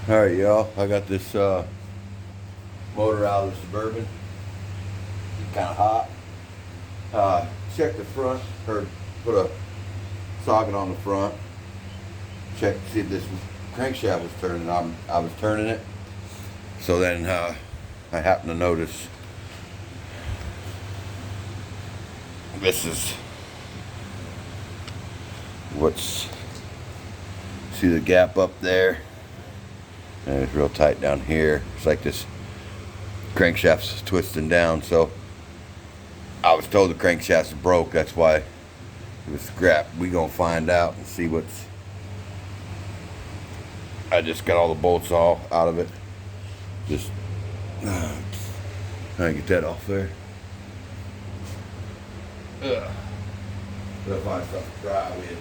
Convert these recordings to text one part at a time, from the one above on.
Alright, y'all, I got this motor out of the Suburban. It's kind of hot. Check the front, or put a socket on the front. Check to see if this crankshaft was turning. I was turning it. So then I happened to notice this is see the gap up there, and it's real tight down here. It's like this crankshaft's twisting down. So I was told the crankshaft's broke. That's why it was scrapped. We gonna find out and see what's. I just got all the bolts all out of it. Just trying to get that off there. Ugh. Gotta find something dry with.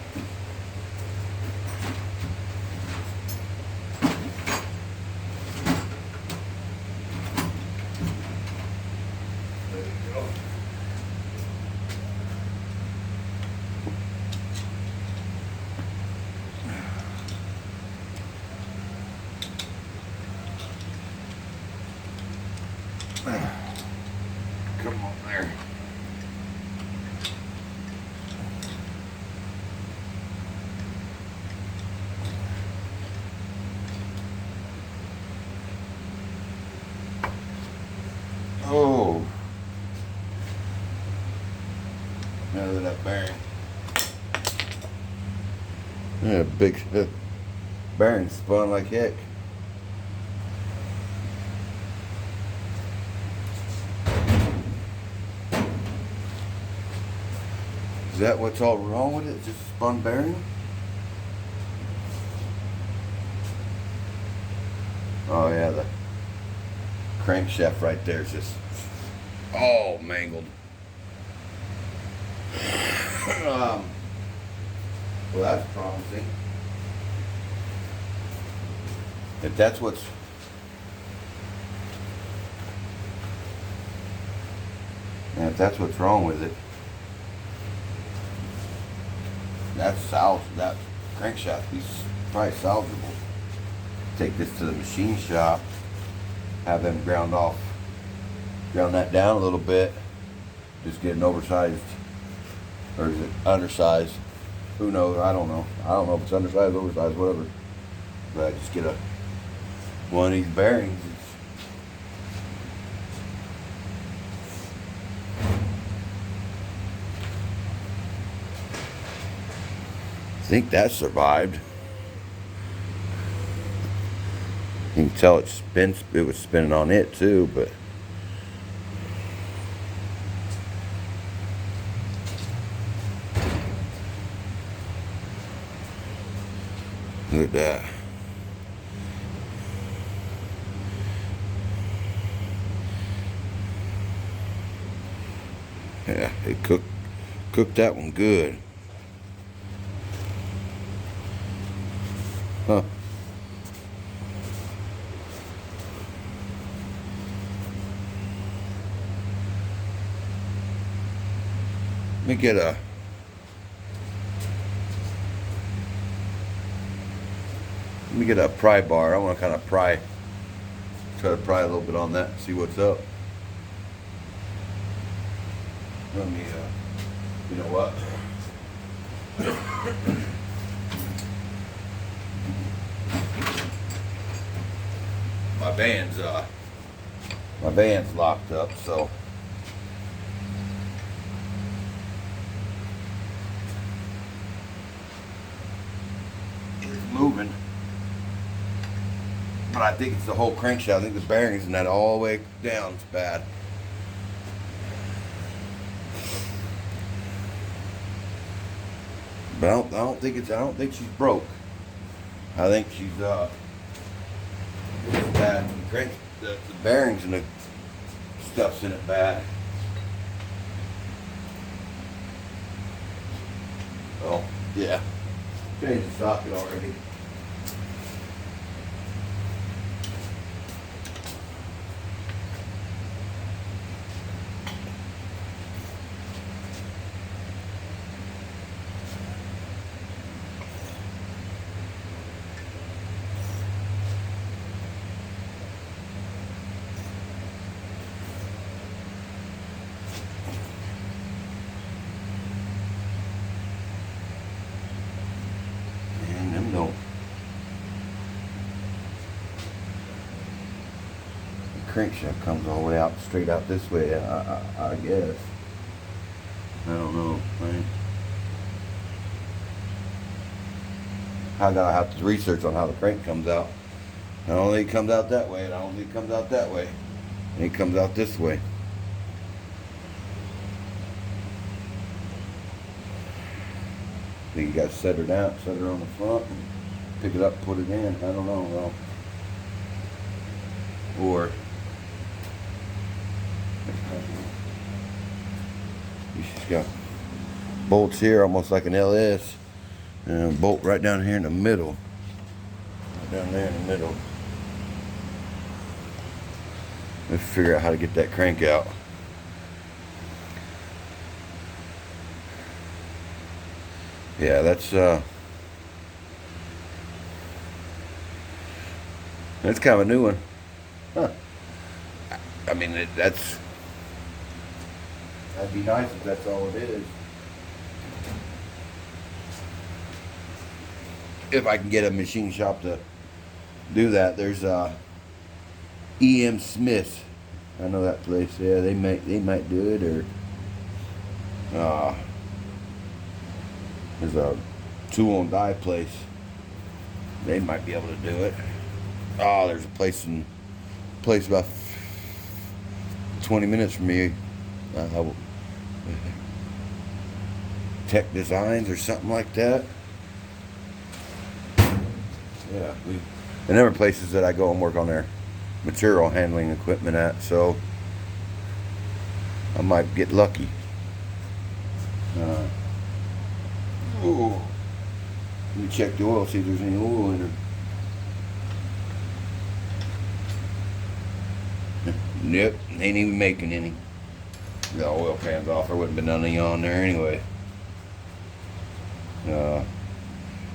There you go. Come on there. Oh, now that bearing. Yeah, big bearing spun like heck. Is that what's all wrong with it? Just a spun bearing? Oh yeah, the crankshaft right there is just all mangled. Well, that's promising. If that's what's wrong with it, that's that crankshaft is probably salvageable. Take this to the machine shop, have them ground that down a little bit, just get an oversized, or is it undersized? Who knows? I don't know. I don't know if it's undersized, oversized, whatever. But I just get one of these bearings. I think that survived. You can tell it was spinning on it too, but look at that. Yeah, it cooked that one good. Huh. Let me get a pry bar. I want to kind of try to pry a little bit on that and see what's up. Let me, you know what? My van's locked up, so it's moving. But I think it's the whole crankshaft. I think the bearings and that all the way down is bad. But I don't think she's broke. I think she's it's bad. The bearings and the stuff's in it bad. Oh yeah, changed the socket already. crankshaft comes all the way out, straight out this way, I guess. I don't know, right? I gotta have to research on how the crank comes out. I don't think it comes out that way, and I don't think it comes out that way. And it comes out this way. I think you gotta set her down, set her on the front, and pick it up, put it in. I don't know, well. Or she's got bolts here almost like an LS, and a bolt right down here in the middle. Right down there in the middle. Let's figure out how to get that crank out. Yeah, that's kind of a new one. Huh. I mean, that'd be nice if that's all it is. If I can get a machine shop to do that. There's EM Smith. I know that place. Yeah, they might do it. Or there's a tool and die place. They might be able to do it. Oh, there's a place about 20 minutes from me. Tech Designs or something like that. Yeah, and there are places that I go and work on their material handling equipment at, so I might get lucky. Ooh. Let me check the oil, see if there's any oil in her. Nope, ain't even making any. The oil pan's off. There wouldn't been none on there anyway.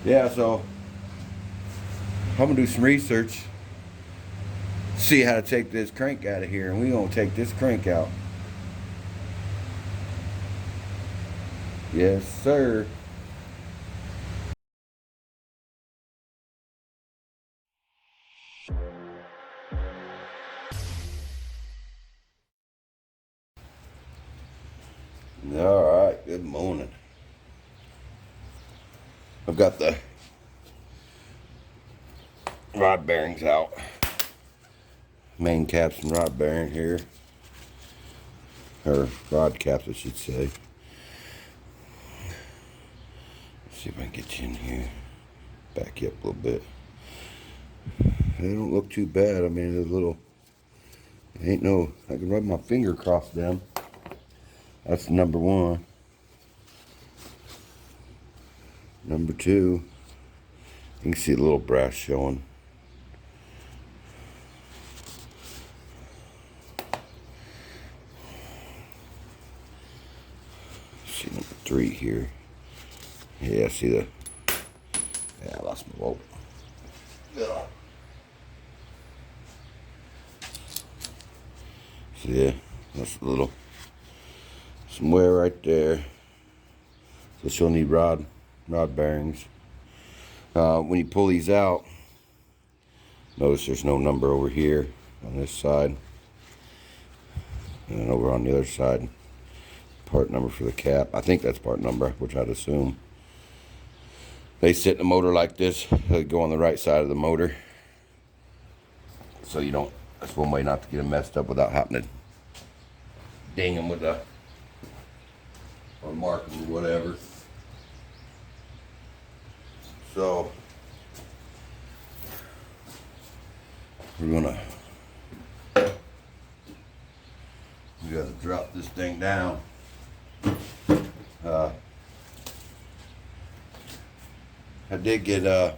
Yeah, so I'm gonna do some research, see how to take this crank out of here, and we're gonna take this crank out. Yes, sir. All right, good morning. I've got the rod bearings out. Main caps and rod bearing here. Or rod caps, I should say. Let's see if I can get you in here. Back you up a little bit. They don't look too bad. I mean, there's a little... Ain't no... I can rub my finger across them. That's number one. Number two, you can see a little brass showing. See number three here. Yeah, see the... Yeah, I lost my bolt. Ugh. See, yeah, that's a little... some wear right there. So she'll need rod bearings. When you pull these out, notice there's no number over here on this side, and then over on the other side, part number for the cap. I think that's part number, which I'd assume. They sit in a motor like this. They go on the right side of the motor, so you don't. That's one way not to get them messed up without having to ding them with a or mark them or whatever. So we gotta drop this thing down. I did get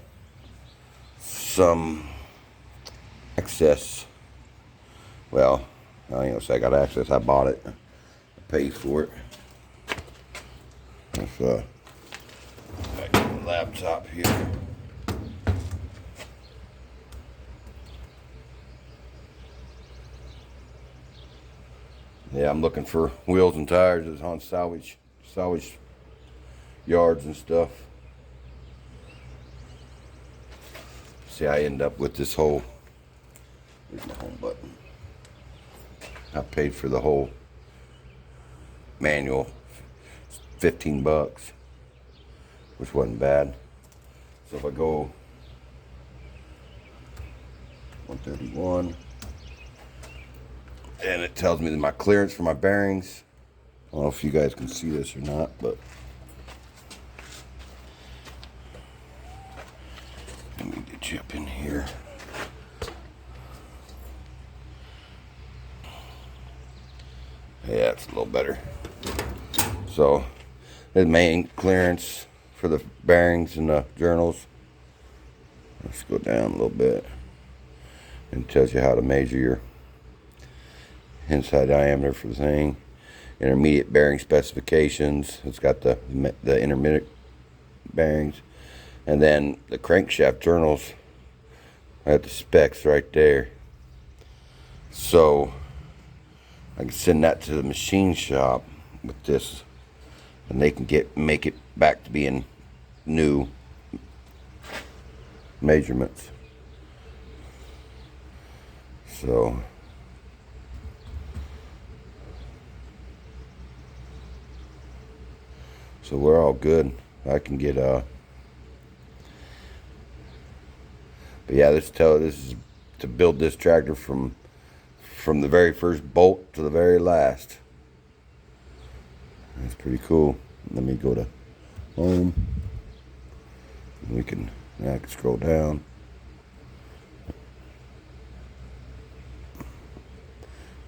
some access. Well, I ain't gonna say I got access. I bought it. I paid for it. If back to the laptop here. Yeah, I'm looking for wheels and tires. It's on salvage yards and stuff. See, I end up with this whole. Here's my home button. I paid for the whole manual, $15, which wasn't bad. So if I go 131, and it tells me that my clearance for my bearings. I don't know if you guys can see this or not, but let me get you up in here. Yeah, it's a little better. So the main clearance for the bearings and the journals. Let's go down a little bit. And it tells you how to measure your inside diameter for the thing. Intermediate bearing specifications. It's got the intermediate bearings. And then the crankshaft journals. I got the specs right there. So I can send that to the machine shop with this, and they can make it back to being new measurements. So we're all good. I can get but yeah, this is to build this tractor from the very first bolt to the very last. That's pretty cool. Let me go to home. I can scroll down.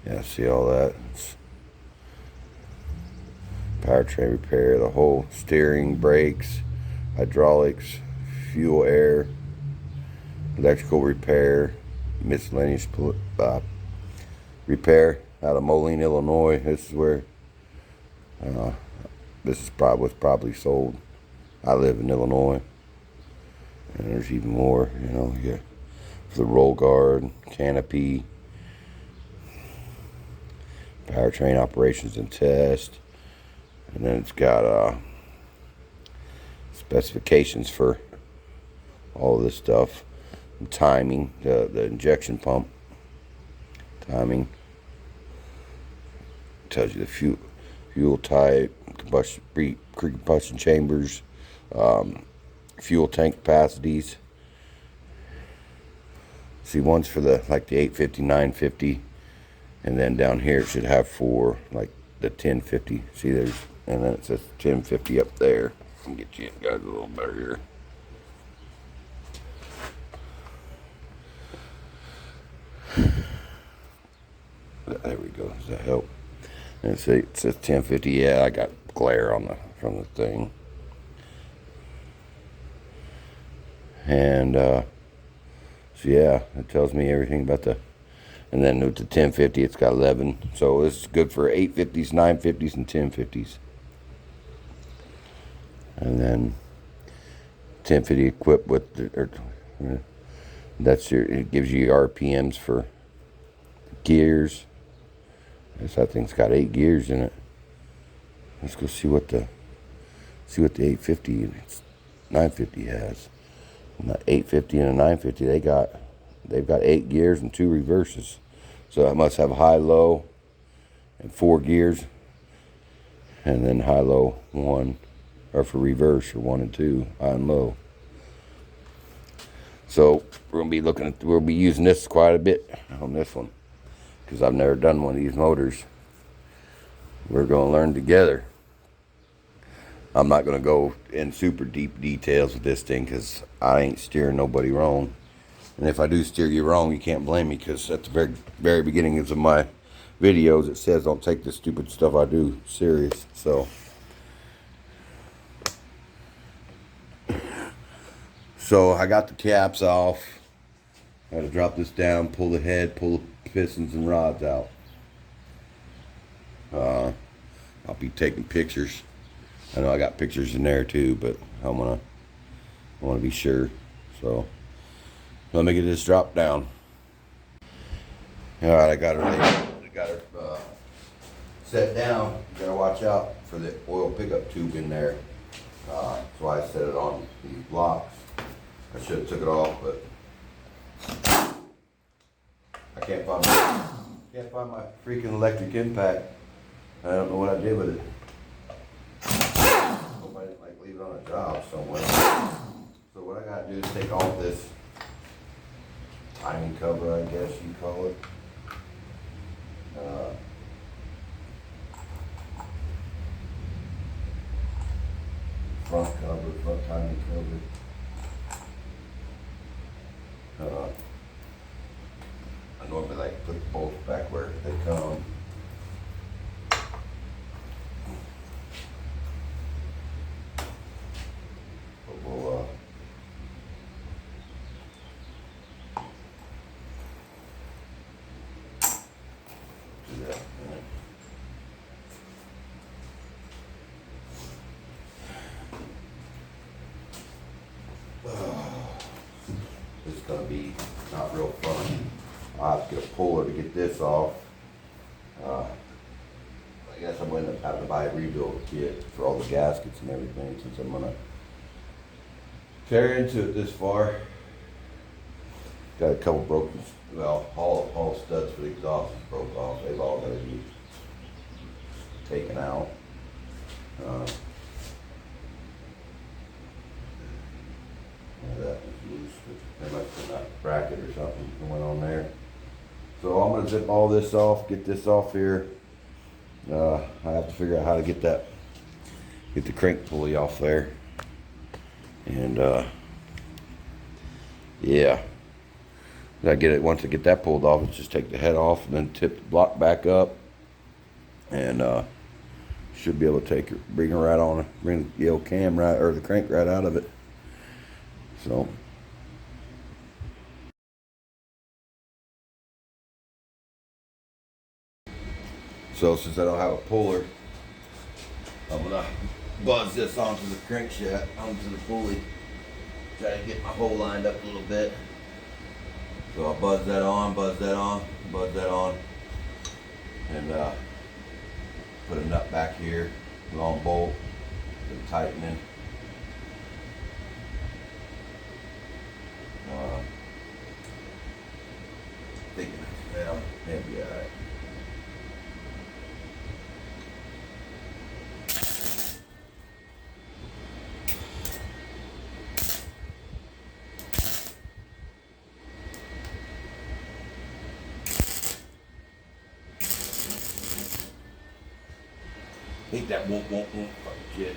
Yeah, see all that. It's powertrain repair, the whole steering, brakes, hydraulics, fuel, air, electrical repair, miscellaneous repair out of Moline, Illinois. This is where was probably sold. I live in Illinois, and there's even more. You know, yeah, for the roll guard, canopy, powertrain operations and test, and then it's got specifications for all of this stuff, and timing, the injection pump timing. Tells you the fuel type, combustion chambers, fuel tank capacities. See, one's for the 850, 950, and then down here it should have for like the 1050. See, and then it says 1050 up there. I can get you guys a little better here. There we go. Does that help? And it says 1050. Yeah, I got glare from the thing. And so yeah, it tells me everything about and then with the 1050, it's got 11. So it's good for 850s, 950s, and 1050s. And then 1050 equipped with it gives you RPMs for gears. That thing's got 8 gears in it. Let's go see what the 850 950 has. And the 850 and a 950, they've got 8 gears and 2 reverses. So that must have high, low, and 4 gears, and then high, low, 1, or for reverse, or 1 and 2, high and low. So we'll be using this quite a bit on this one, because I've never done one of these motors. We're going to learn together. I'm not going to go in super deep details with this thing, because I ain't steering nobody wrong. And if I do steer you wrong, you can't blame me, because at the very, very beginning of my videos, it says don't take this stupid stuff I do serious. So I got the caps off. I had to drop this down, pull the head, pull the pistons and rods out. I'll be taking pictures. I know I got pictures in there too, but I want to be sure. So let me get this dropped down. All right, I got her set down. You gotta watch out for the oil pickup tube in there. That's why I set it on these blocks. I should have took it off, but I can't Can't find my freaking electric impact. I don't know what I did with it. Hope I didn't like leave it on a job somewhere. So what I gotta do is take off this timing cover, I guess you call it. Front timing cover. I normally like to put the bolts back where they come. But we'll do that. It's gonna be not real fun. I'll have to get a puller to get this off. I guess I'm going to have to buy a rebuild kit for all the gaskets and everything, since I'm gonna tear into it this far. Got a couple broken, well, all studs for the exhaust broke off. They've all got to be taken out. That was loose, but there must have been a bracket or something going on there. So I'm gonna zip all this off, get this off here. I have to figure out how to get the crank pulley off there. And yeah, I get it. Once I get that pulled off, it's just take the head off and then tip the block back up, and should be able to bring it right on, bring the old cam right, or the crank right out of it. So. So since I don't have a puller, I'm gonna buzz this onto the crankshaft, onto the pulley. Try to get my hole lined up a little bit. So I'll buzz that on, buzz that on, buzz that on, and put a nut back here, long bolt, and tighten it. Thinking, well, that'd be alright. Hate that won't fucking shit.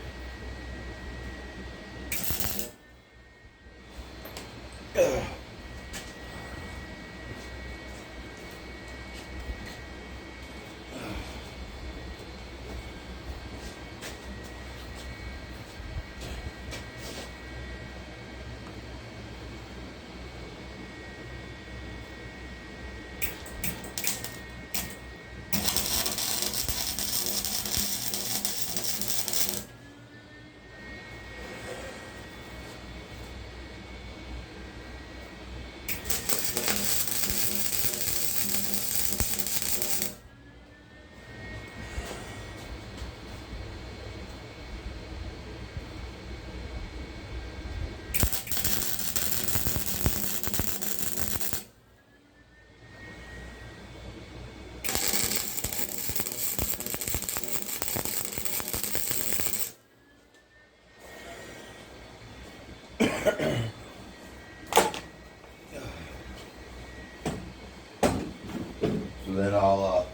So then I'll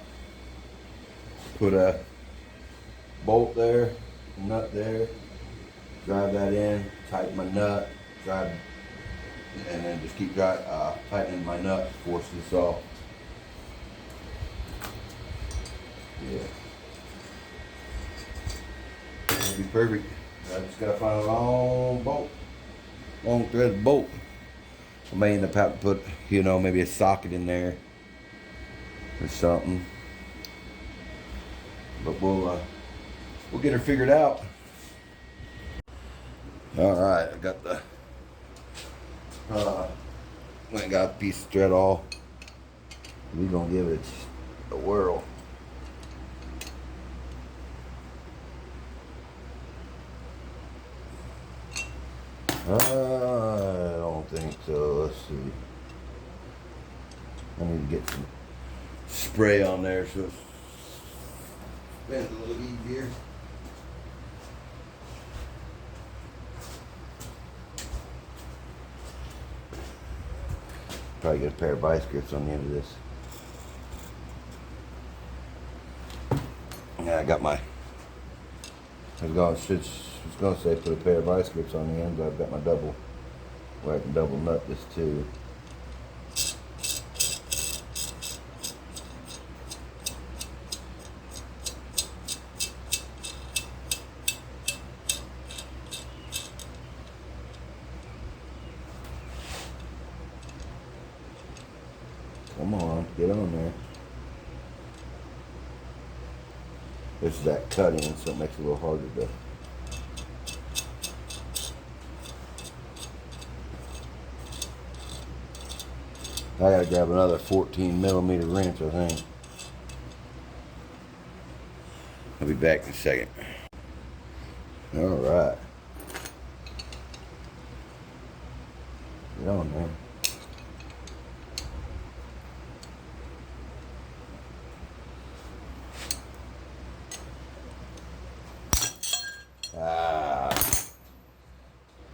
put a bolt there, a nut there, drive that in, tighten my nut, drive, and then just keep tightening my nut to force this off. Yeah. That'll be perfect. I just gotta find a long bolt, long thread bolt. I may end up having to put, maybe a socket in there or something. But we'll get her figured out. All right, I got the I got a piece of thread off. We're gonna give it a whirl. I don't think so. Let's see. I need to get some spray on there, so it's been a little easier. Probably get a pair of vice grips on the end of this. Yeah, I got my. I was gonna say put a pair of vice grips on the end, but I've got my double, where I can double nut this too. Come on, get on there. This is that cut in, so it makes it a little harder to. I gotta grab another 14mm wrench, I think. I'll be back in a second. All right. Get on there.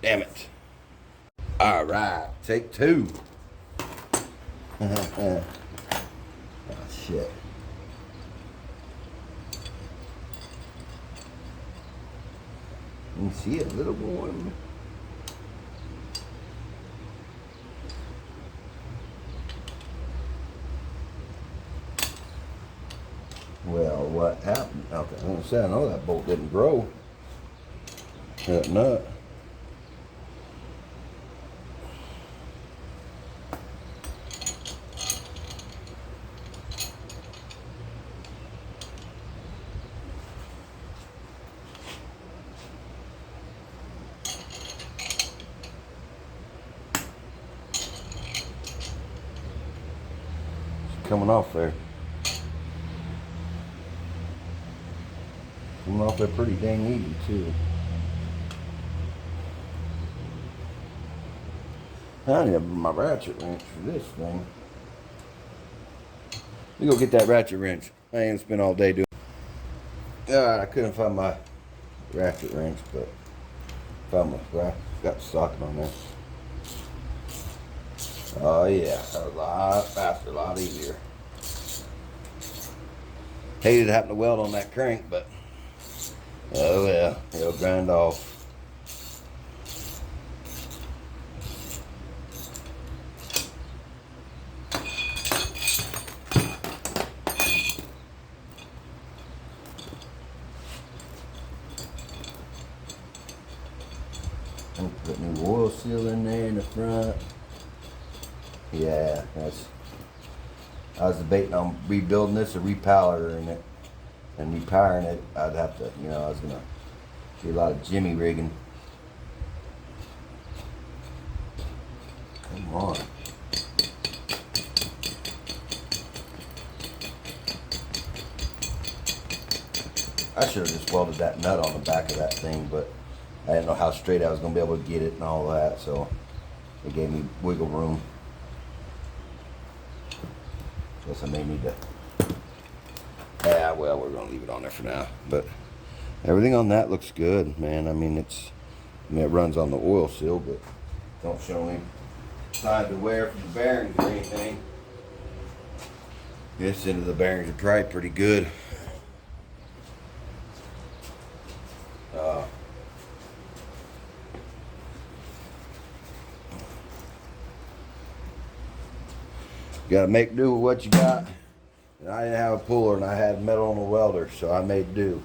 Damn it. All right, take two. Oh, shit. You can see it a little more. Well, what happened? Okay, I'm gonna say I know that bolt didn't grow. That nut. It's coming off there. Coming off there pretty dang easy too. I need my ratchet wrench for this thing. Let me go get that ratchet wrench. I ain't gonna spend all day doing it. I couldn't find my ratchet wrench, but found my, got the socket on there. Oh yeah, that was a lot faster, a lot easier. Hated having to weld on that crank, but oh well, it'll grind off. Put new oil seal in there in the front. Yeah, I was debating on rebuilding this or repowering it. And repowering it, I'd have to, I was gonna do a lot of jimmy rigging. Come on. I should have just welded that nut on the back of that thing, but I didn't know how straight I was going to be able to get it and all that, so it gave me wiggle room. Guess I may need to. Yeah, well, we're going to leave it on there for now. But everything on that looks good, man. I mean, it runs on the oil seal, but don't show any signs of wear from the bearings or anything. This end of the bearings are probably pretty good. You gotta make do with what you got. And I didn't have a puller and I had metal on the welder, so I made do.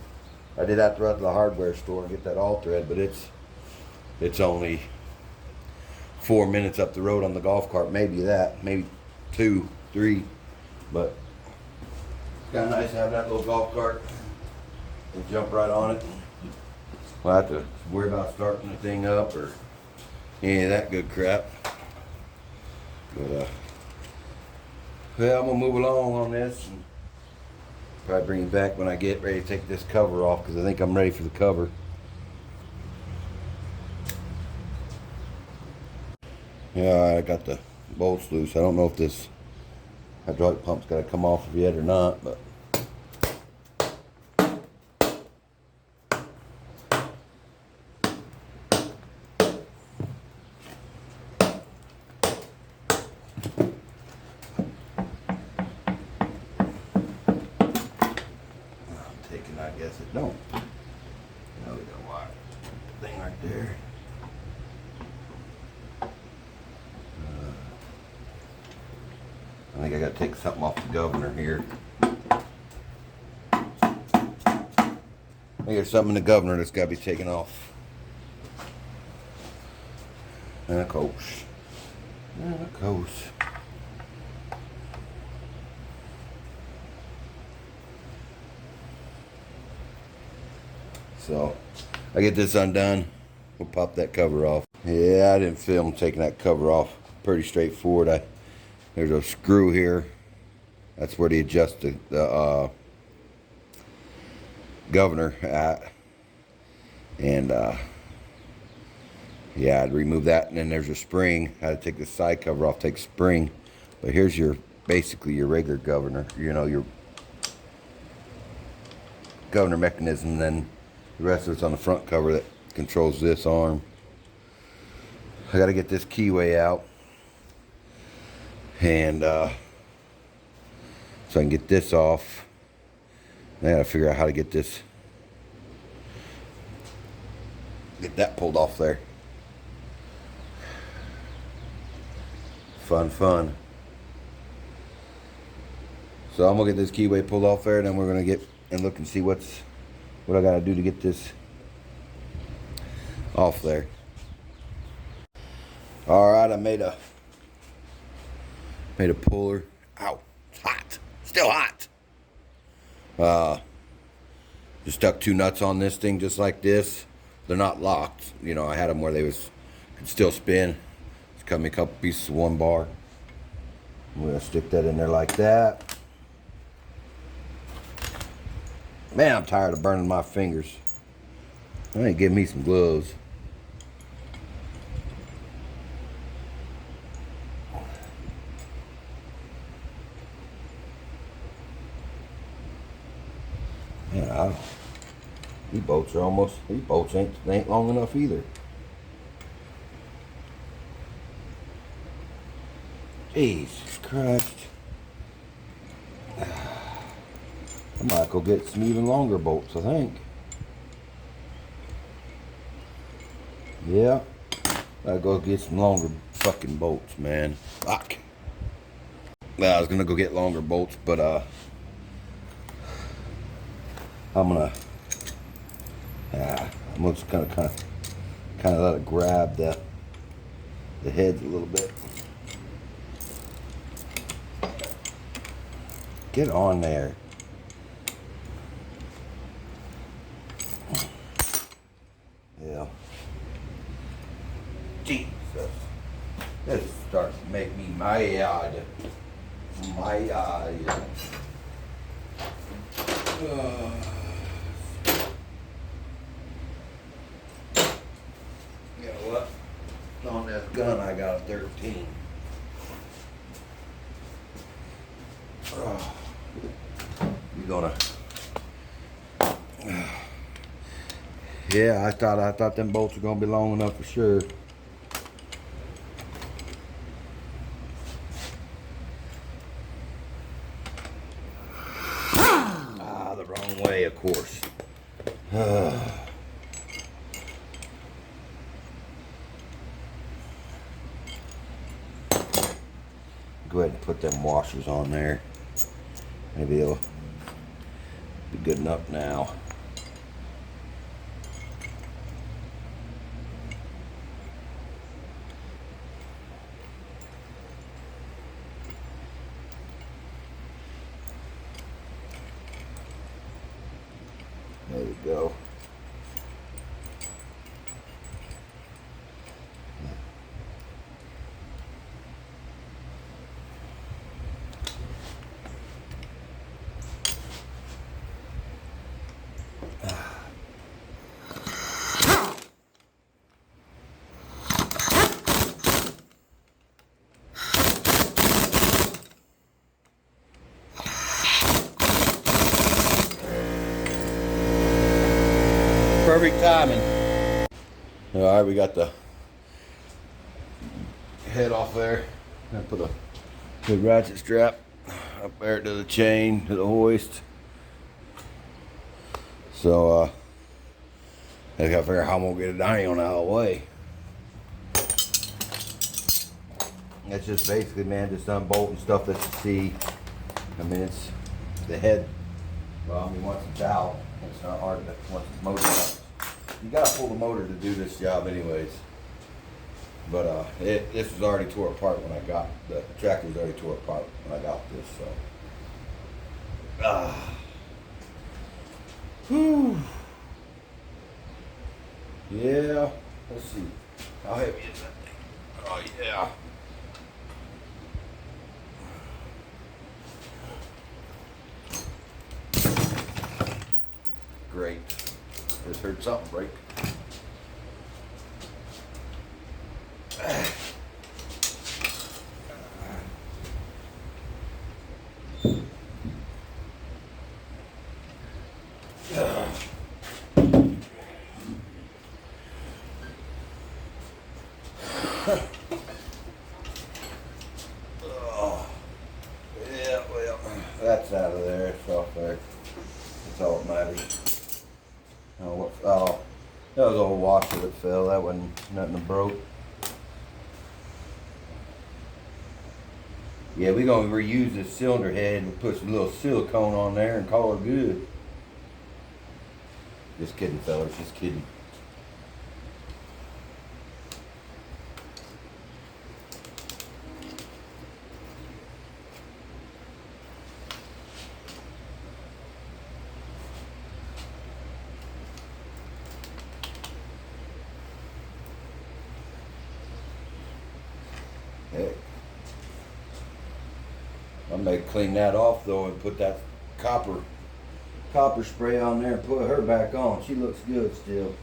I did have to run to the hardware store and get that all thread, but it's only 4 minutes up the road on the golf cart, maybe 2, 3, but it's kind of nice to have that little golf cart and jump right on it. We'll have to worry about starting the thing up or any of that good crap. But well, I'm gonna move along on this and probably bring it back when I get ready to take this cover off, because I think I'm ready for the cover. Yeah, I got the bolts loose. I don't know if this hydraulic pump's got to come off yet or not, but I guess it don't. Now we got a wire thing right there. I think I got to take something off the governor here. I think there's something in the governor that's got to be taken off. And of course. So, I get this undone, we'll pop that cover off. Yeah, I didn't film taking that cover off. Pretty straightforward. There's a screw here. That's where they adjust the governor at. And yeah, I'd remove that, and then there's a spring. I had to take the side cover off, take spring. But here's your, basically your regular governor, you know, your governor mechanism, and then the rest of it's on the front cover that controls this arm. I got to get this keyway out, and so I can get this off. I got to figure out how to get this, get that pulled off there. Fun. So I'm gonna get this keyway pulled off there, and then we're gonna get and look and see what I gotta do to get this off there. All right, I made a puller. Ow, it's hot, still hot. Just stuck 2 nuts on this thing just like this. They're not locked. You know, I had them where they could still spin. It's cut me a couple pieces of 1 bar. I'm gonna stick that in there like that. Man, I'm tired of burning my fingers. I need to give me some gloves. Yeah, these bolts ain't long enough either. Jesus Christ. I might go get some even longer bolts, I think. Yeah. I'll go get some longer fucking bolts, man. Fuck. Well, I was gonna go get longer bolts, but I'm just gonna kind of let it grab the heads a little bit. Get on there. Yeah. Jesus. This starts to make me mad. You know what? On this gun I got a 13. You gonna? Yeah, I thought them bolts were gonna be long enough for sure. The wrong way, of course. Go ahead and put them washers on there. Maybe it'll be good enough now. There we go. perfect timing. All right, we got the head off there. I put a good ratchet strap up there to the chain, to the hoist. So I gotta figure out how I'm gonna get it down here on the out of the way. That's just basically, man, just unbolting stuff that you see. I mean, it's the head. Well, I mean, once it's out, it's not hard to, once it's motor out. You gotta pull the motor to do this job anyways. But this was already tore apart when I got, the tractor was already tore apart when I got this, so. Whew. Yeah, let's see. How heavy is that thing? Oh yeah. Great. Just heard something break. Yeah, well, that's out of there. It's off there. That's all that matters. Oh, that was old washer that fell. That wasn't nothing that broke. Yeah, we're gonna reuse this cylinder head and put some little silicone on there and call it good. Just kidding, fellas. Just kidding. Hey. I may clean that off though and put that copper spray on there and put her back on. She looks good still.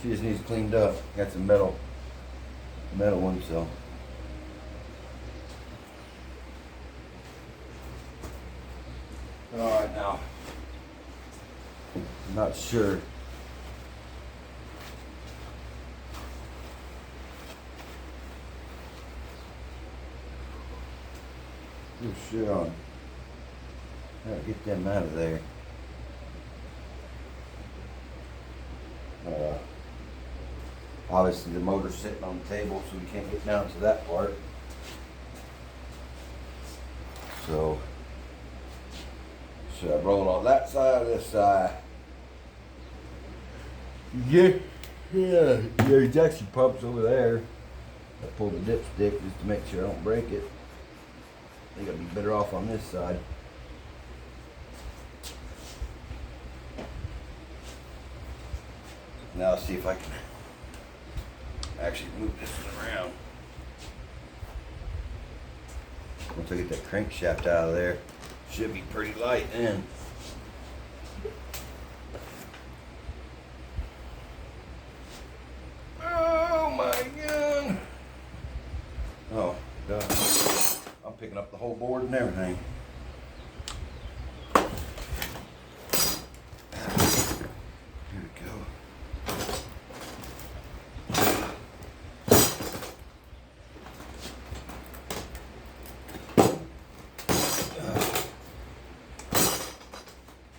She just needs cleaned up. Got some metal one, so. All right, now. I'm not sure. Sure on. Gotta get them out of there. Obviously the motor's sitting on the table, so we can't get down to that part. So should I roll on that side or this side? Yeah, the ejection pump's over there. I pulled the dipstick just to make sure I don't break it. I think I'd be better off on this side. Now let's see if I can actually move this one around. Once I get that crankshaft out of there, should be pretty light then. Oh my God. Oh, God. I'm picking up the whole board and everything. Here we go.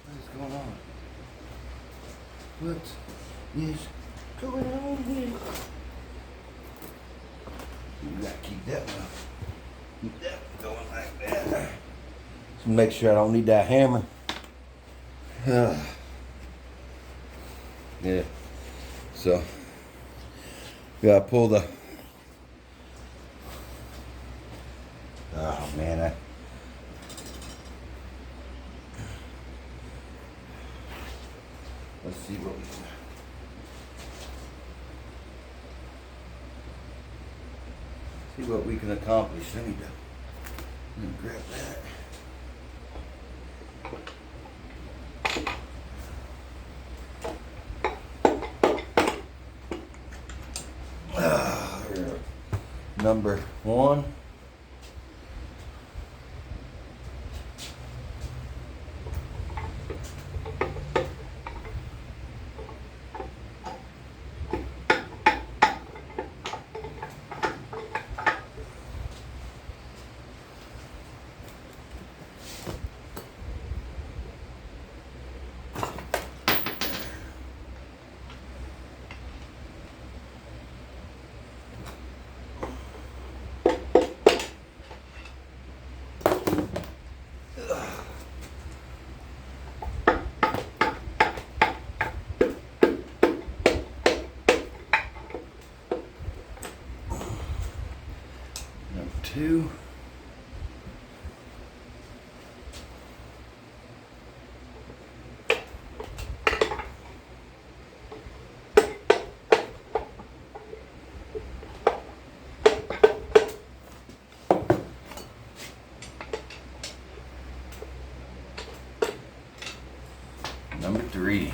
What is going on? What is going on here? You gotta keep that one. Keep that going like that. Just make sure I don't need that hammer. Yeah. So gotta pull the. Oh man, let's see what we can. See what we can accomplish. Let me grab that. Number one. 2. Number 3.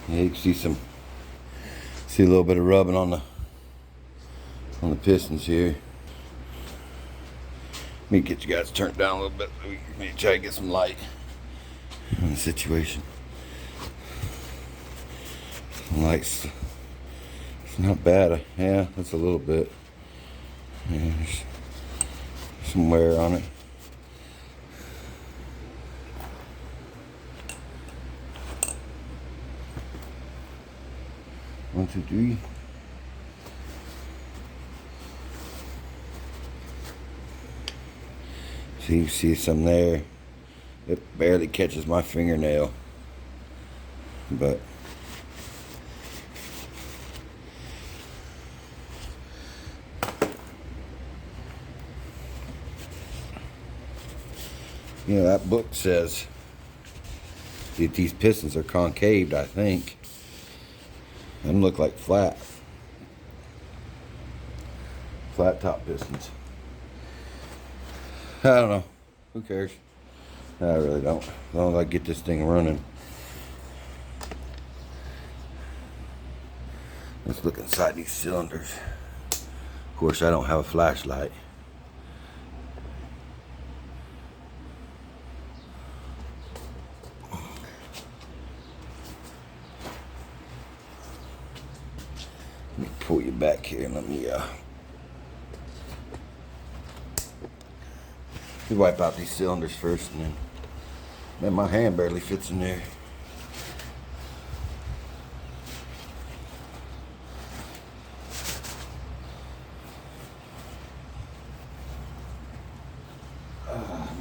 Yeah, you can see a little bit of rubbing on the pistons here. Let me get you guys turned down a little bit so we can try to get some light on the situation. Some lights, it's not bad. Yeah, that's a little bit. Yeah, there's some wear on it. One, two, three. So you see some there. It barely catches my fingernail, but you know, that book says that these pistons are concaved, I think. Them look like flat top pistons. I don't know. Who cares? I really don't. As long as I get this thing running. Let's look inside these cylinders. Of course, I don't have a flashlight. Let me pull you back here and let me wipe out these cylinders first, and then, man, my hand barely fits in there.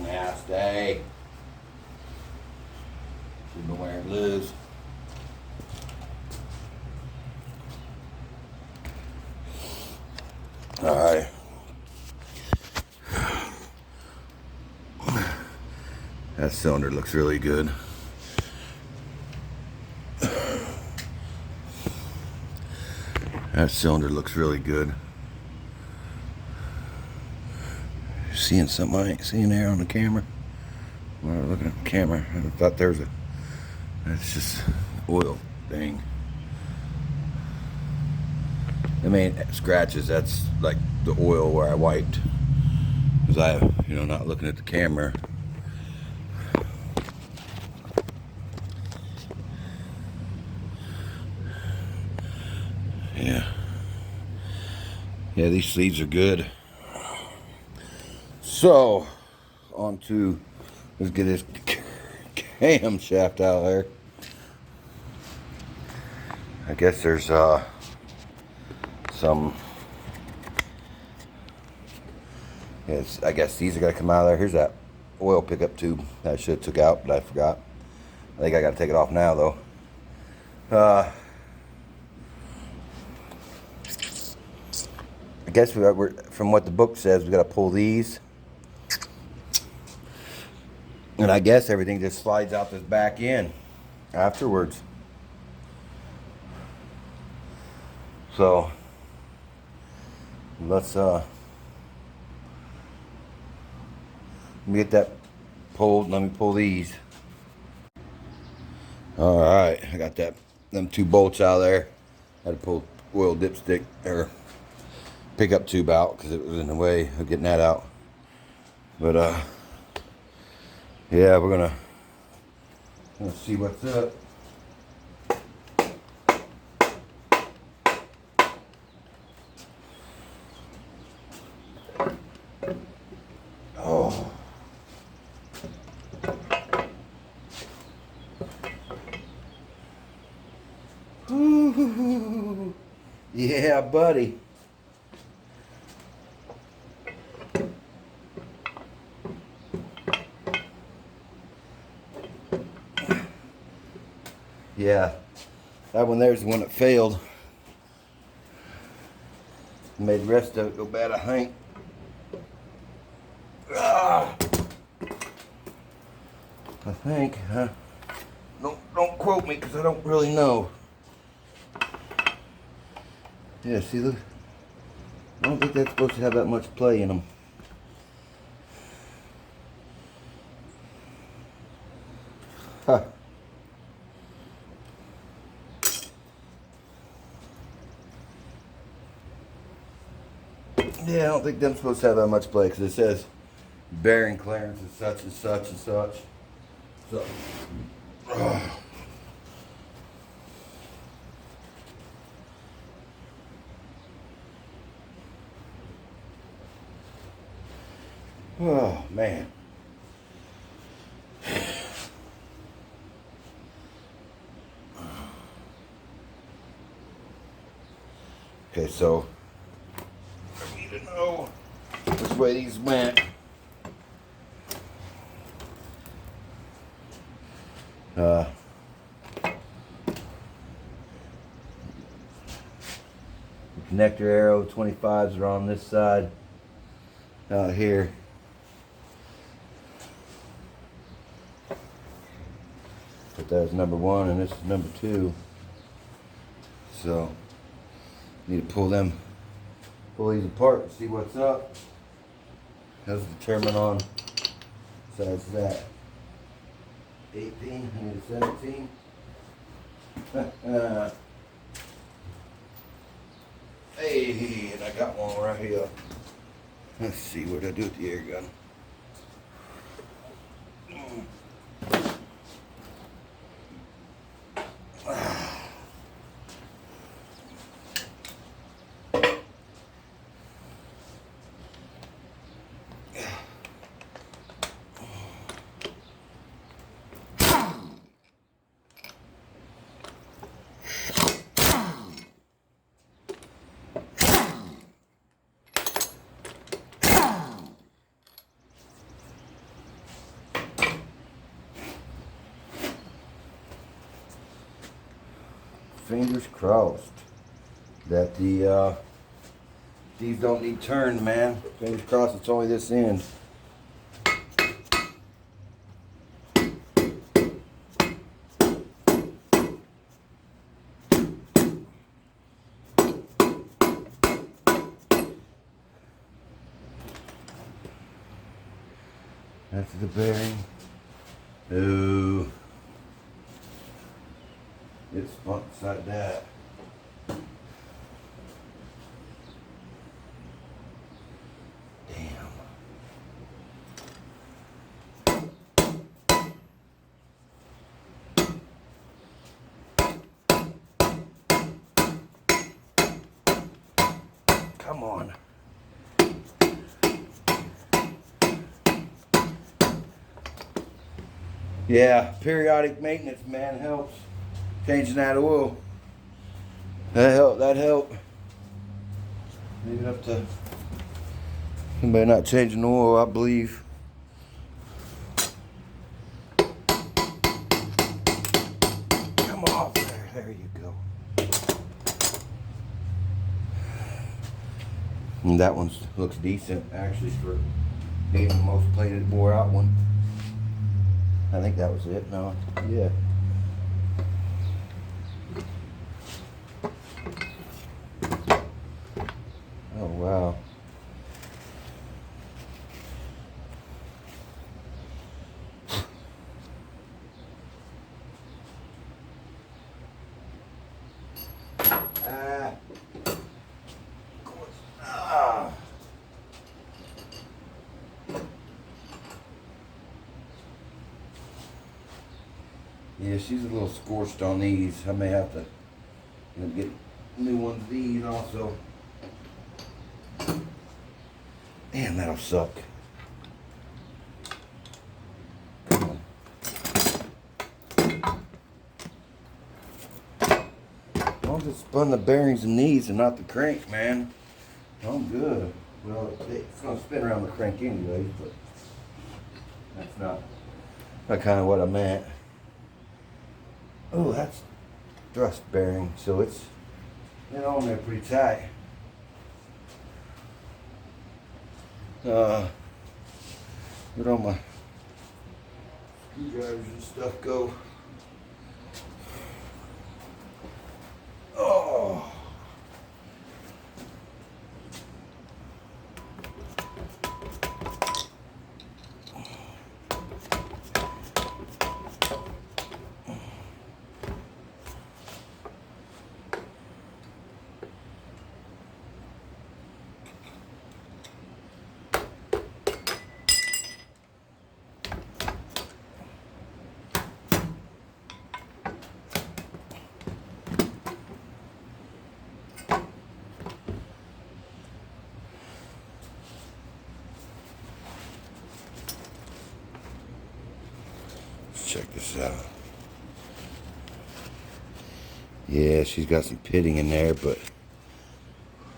Nasty. Should've been wearing gloves. All right. That cylinder looks really good. That cylinder looks really good. Seeing something I ain't seeing there on the camera? Well, looking at the camera, I thought there was that's just oil thing. I mean, scratches, that's like the oil where I wiped. Because not looking at the camera. Yeah, these sleeves are good. So, let's get this cam shaft out there. I guess there's some. Yes, I guess these are gonna come out of there. Here's that oil pickup tube that I should have took out, but I forgot. I think I gotta take it off now though. I guess from what the book says, we gotta pull these, and I guess everything just slides out this back end afterwards. So let's get that pulled. Let me pull these. All right, I got them 2 bolts out of there. Had to pull oil dipstick or pickup tube out because it was in the way of getting that out. But yeah, we're gonna see what's up. Oh. Yeah, buddy. Yeah, that one there's the one that failed. Made the rest of it go bad, I think. I think, huh? Don't quote me because I don't really know. Yeah, see, look. I don't think that's supposed to have that much play in them. Huh. Yeah, I don't think them supposed to have that much play because it says bearing clearance is such and such and such. So, oh man. Okay, so I need to know which way these went. Connector arrow 25s are on this side out here. But that's number 1 and this is number 2. So need to pull these apart and see what's up. That's determined on besides that. 18, I need a 17. Hey, and I got one right here. Let's see what I do with the air gun. Fingers crossed that these don't need turned, man. Fingers crossed it's only this end. That's the bearing. Ooh. It's spun inside that. Damn. Come on. Yeah, periodic maintenance, man, helps. Changing that oil. That help. Leave it up to somebody not changing the oil, I believe. Come off there. There you go. And that one looks decent, actually, for being the most plated, wore out one. I think that was it. No, yeah. Oh, wow. Yeah, she's a little scorched on these. I may have to get new ones of these also. Damn, that'll suck. Come on. As long as it's spun the bearings and these and not the crank, man. I'm good. Well, it's gonna spin around the crank anyways, but that's not kind of what I meant. Oh, that's thrust bearing, so it's on there pretty tight. Where'd all my screwdrivers and stuff go? Oh. Check this out. Yeah, she's got some pitting in there, but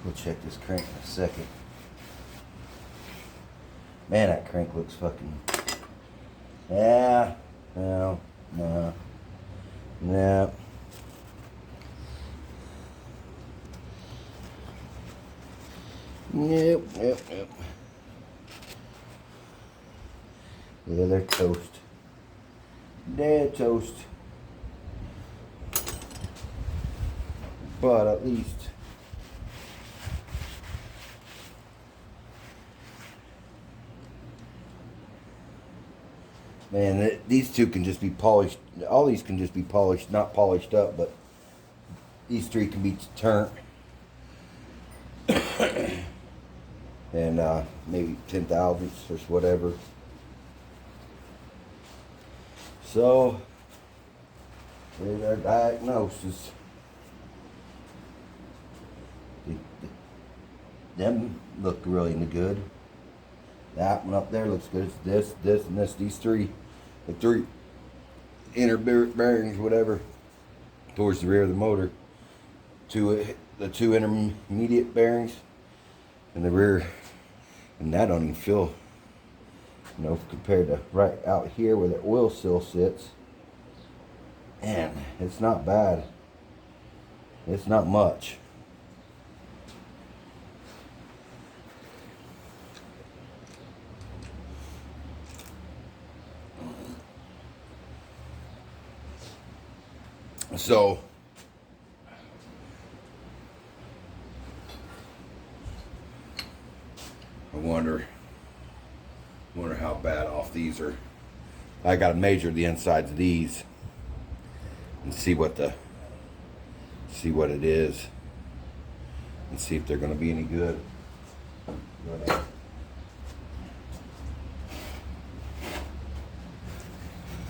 we'll check this crank in a second. Man, that crank looks fucking... Yeah. No. No. No. Yep. Yeah, they're toast. Dead toast. But at least man, these two can just be polished. All these can just be polished, not polished up, but these three can be turned. And maybe 10,000ths or whatever. So there's our diagnosis. Them look really good. That one up there looks good. It's this, and this. These three, the three inner bearings, whatever, towards the rear of the motor. The two intermediate bearings, and the rear, and that don't even feel, compared to right out here where the oil seal sits. Man, it's not bad. It's not much. So I wonder how bad off these are. I gotta measure the insides of these and see what it is, and see if they're gonna be any good.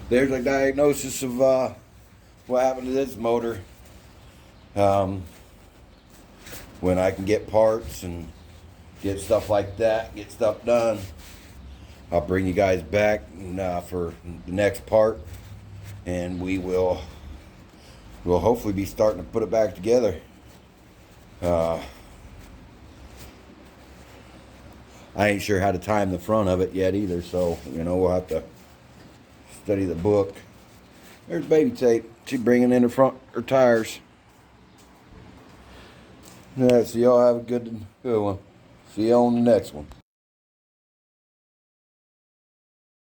There's a diagnosis of what happened to this motor. When I can get parts and get stuff like that, get stuff done, I'll bring you guys back for the next part, and we'll hopefully be starting to put it back together. I ain't sure how to time the front of it yet either, so we'll have to study the book. There's baby tape. She's bringing in her tires. All right, so y'all have a good one. See you on the next one.